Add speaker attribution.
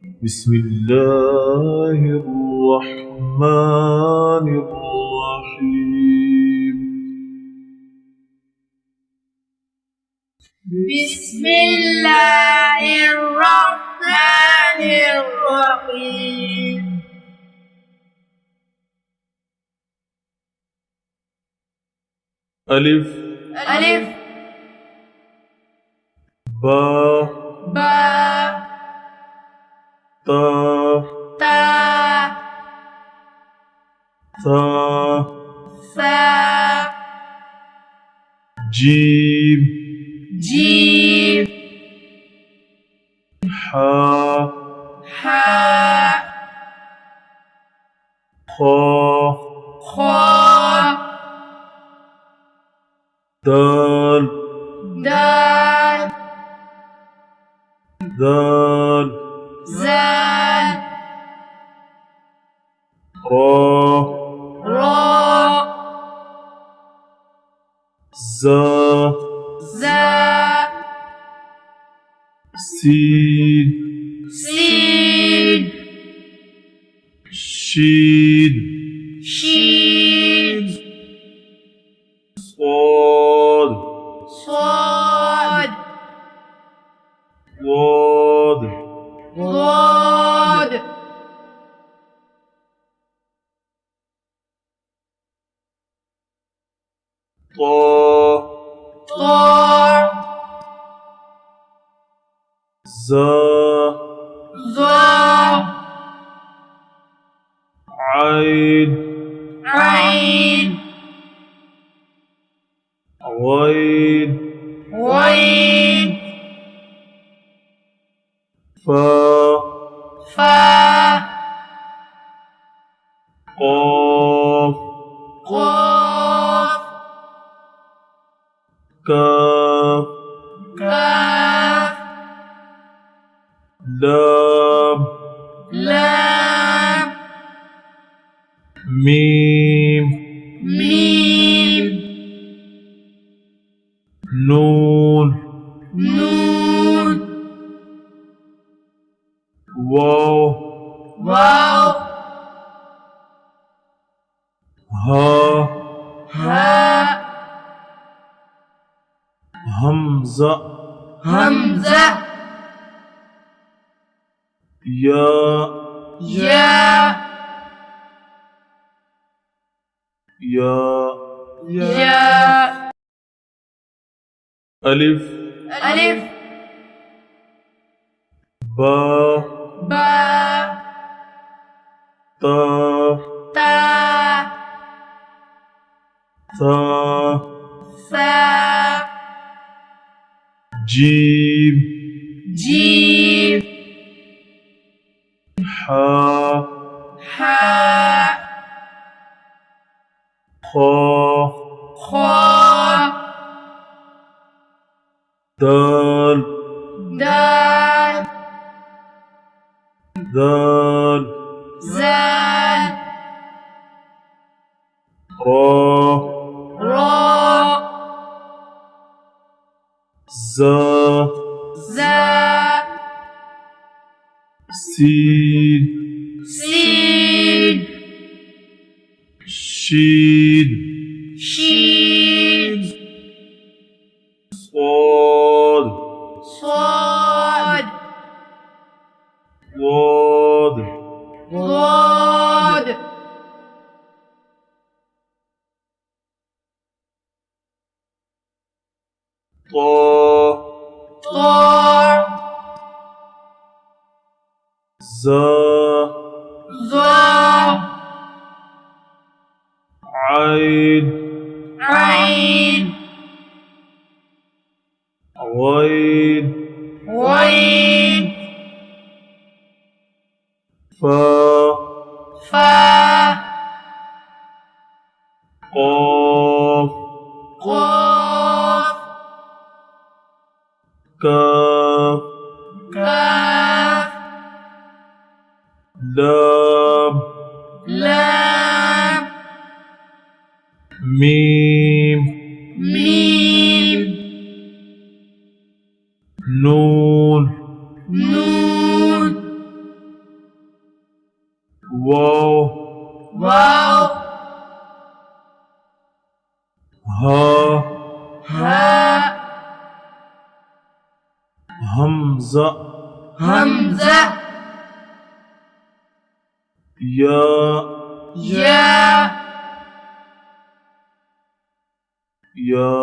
Speaker 1: بسم الله الرحمن الرحيم.
Speaker 2: بسم الله الرحمن الرحيم.
Speaker 1: ألف
Speaker 2: ألف
Speaker 1: با
Speaker 2: با
Speaker 1: تا
Speaker 2: تا
Speaker 1: ثا
Speaker 2: ثا
Speaker 1: جيم
Speaker 2: جيم
Speaker 1: حا
Speaker 2: حاء
Speaker 1: خا
Speaker 2: خاء
Speaker 1: دال
Speaker 2: دال
Speaker 1: ذال
Speaker 2: زال
Speaker 1: را
Speaker 2: راء
Speaker 1: زا
Speaker 2: زا
Speaker 1: سين
Speaker 2: سين
Speaker 1: شين
Speaker 2: شين
Speaker 1: صاد
Speaker 2: صاد
Speaker 1: ضاد
Speaker 2: ضاد
Speaker 1: طا
Speaker 2: طاء
Speaker 1: زا
Speaker 2: ظا
Speaker 1: عين
Speaker 2: عين
Speaker 1: غين
Speaker 2: غين
Speaker 1: فا
Speaker 2: فاء
Speaker 1: قاف
Speaker 2: قاف
Speaker 1: كاف
Speaker 2: كاف
Speaker 1: لام
Speaker 2: لام
Speaker 1: ميم
Speaker 2: ميم
Speaker 1: نون
Speaker 2: نون
Speaker 1: واو
Speaker 2: واو
Speaker 1: ها
Speaker 2: هاء
Speaker 1: همزة
Speaker 2: همزة
Speaker 1: يا
Speaker 2: ياء
Speaker 1: يا
Speaker 2: ياء
Speaker 1: ألف
Speaker 2: ألف
Speaker 1: با
Speaker 2: با
Speaker 1: تا
Speaker 2: تا
Speaker 1: ثا
Speaker 2: ثا
Speaker 1: جيم
Speaker 2: جيم
Speaker 1: حا
Speaker 2: حاء
Speaker 1: خا
Speaker 2: خاء
Speaker 1: دال
Speaker 2: دال
Speaker 1: ذال
Speaker 2: زال
Speaker 1: را
Speaker 2: راء
Speaker 1: زا
Speaker 2: زا
Speaker 1: سين
Speaker 2: سين
Speaker 1: شين
Speaker 2: شين
Speaker 1: صاد
Speaker 2: صاد
Speaker 1: ضاد
Speaker 2: ضاد
Speaker 1: طا
Speaker 2: طاء
Speaker 1: زا
Speaker 2: ظا
Speaker 1: عين
Speaker 2: عين
Speaker 1: غين
Speaker 2: غين
Speaker 1: فا
Speaker 2: فاء
Speaker 1: قاف
Speaker 2: قاف
Speaker 1: كاف
Speaker 2: كاف
Speaker 1: لام
Speaker 2: لام
Speaker 1: ميم
Speaker 2: ميم
Speaker 1: نون
Speaker 2: نون واو
Speaker 1: ها
Speaker 2: هاء
Speaker 1: همزة
Speaker 2: همزة
Speaker 1: يا
Speaker 2: يا
Speaker 1: يا